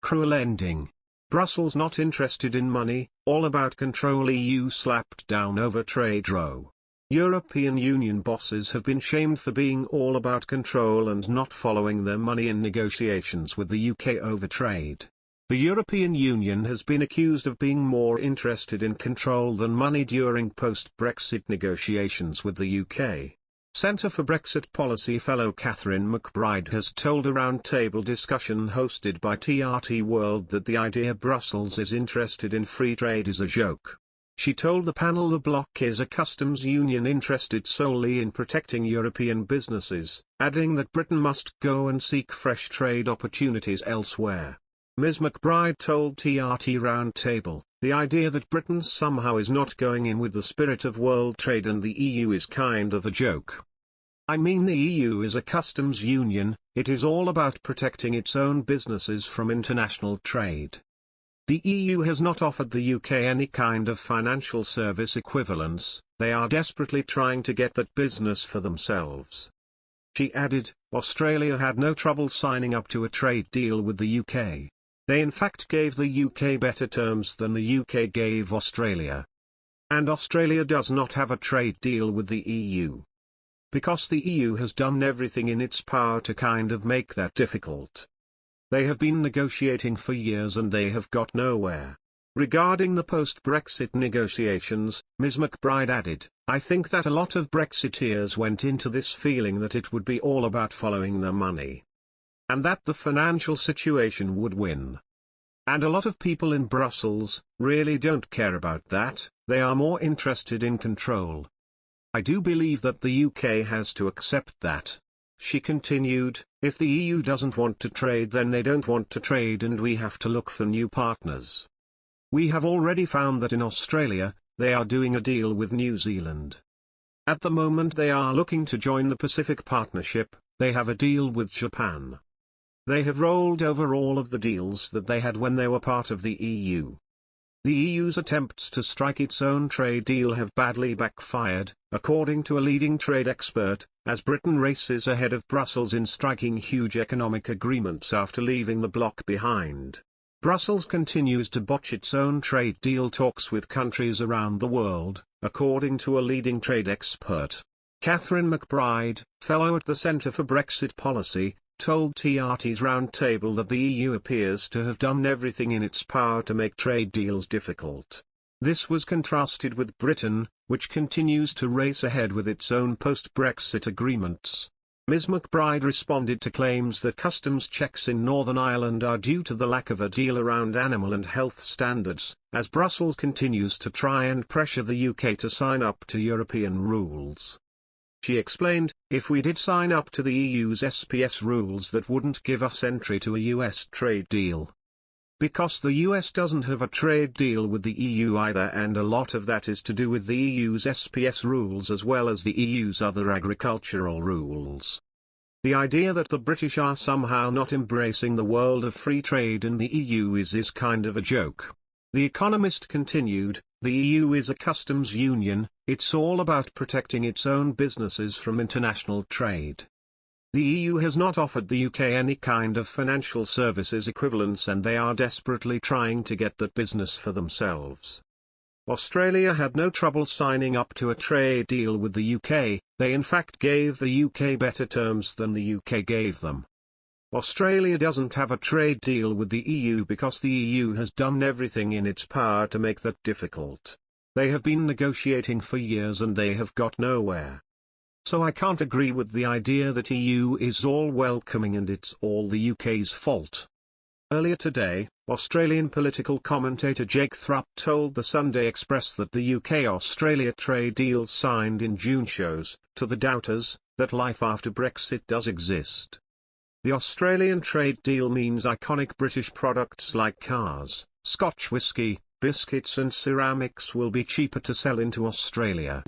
cruel ending. Brussels not interested in money, all about control. EU slapped down over trade row. European Union bosses have been shamed for being all about control and not following their money in negotiations with the UK over trade. The European Union has been accused of being more interested in control than money during post-Brexit negotiations with the UK. Centre for Brexit Policy fellow Catherine McBride has told a roundtable discussion hosted by TRT World that the idea Brussels is interested in free trade is a joke. She told the panel the bloc is a customs union interested solely in protecting European businesses, adding that Britain must go and seek fresh trade opportunities elsewhere. Ms. McBride told TRT Roundtable, the idea that Britain somehow is not going in with the spirit of world trade and the EU is kind of a joke. I mean, the EU is a customs union, it is all about protecting its own businesses from international trade. The EU has not offered the UK any kind of financial service equivalence, they are desperately trying to get that business for themselves. She added, Australia had no trouble signing up to a trade deal with the UK. They in fact gave the UK better terms than the UK gave Australia. And Australia does not have a trade deal with the EU. Because the EU has done everything in its power to kind of make that difficult. They have been negotiating for years and they have got nowhere. Regarding the post-Brexit negotiations, Ms. McBride added, I think that a lot of Brexiteers went into this feeling that it would be all about following their money. And that the financial situation would win. And a lot of people in Brussels really don't care about that, they are more interested in control. I do believe that the UK has to accept that. She continued, if the EU doesn't want to trade then they don't want to trade and we have to look for new partners. We have already found that in Australia, they are doing a deal with New Zealand. At the moment they are looking to join the Pacific Partnership, they have a deal with Japan. They have rolled over all of the deals that they had when they were part of the EU. The EU's attempts to strike its own trade deal have badly backfired, according to a leading trade expert, as Britain races ahead of Brussels in striking huge economic agreements after leaving the bloc behind. Brussels continues to botch its own trade deal talks with countries around the world, according to a leading trade expert. Catherine McBride, fellow at the Centre for Brexit Policy, told TRT's Roundtable that the EU appears to have done everything in its power to make trade deals difficult. This was contrasted with Britain, which continues to race ahead with its own post-Brexit agreements. Ms. McBride responded to claims that customs checks in Northern Ireland are due to the lack of a deal around animal and health standards, as Brussels continues to try and pressure the UK to sign up to European rules. She explained, if we did sign up to the EU's SPS rules that wouldn't give us entry to a US trade deal. Because the US doesn't have a trade deal with the EU either, and a lot of that is to do with the EU's SPS rules as well as the EU's other agricultural rules. The idea that the British are somehow not embracing the world of free trade in the EU is kind of a joke. The Economist continued, the EU is a customs union, it's all about protecting its own businesses from international trade. The EU has not offered the UK any kind of financial services equivalence and they are desperately trying to get that business for themselves. Australia had no trouble signing up to a trade deal with the UK, they in fact gave the UK better terms than the UK gave them. Australia doesn't have a trade deal with the EU because the EU has done everything in its power to make that difficult. They have been negotiating for years and they have got nowhere. So I can't agree with the idea that EU is all welcoming and it's all the UK's fault. Earlier today, Australian political commentator Jake Thrupp told the Sunday Express that the UK-Australia trade deal signed in June shows, to the doubters, that life after Brexit does exist. The Australian trade deal means iconic British products like cars, Scotch whisky, biscuits and ceramics will be cheaper to sell into Australia.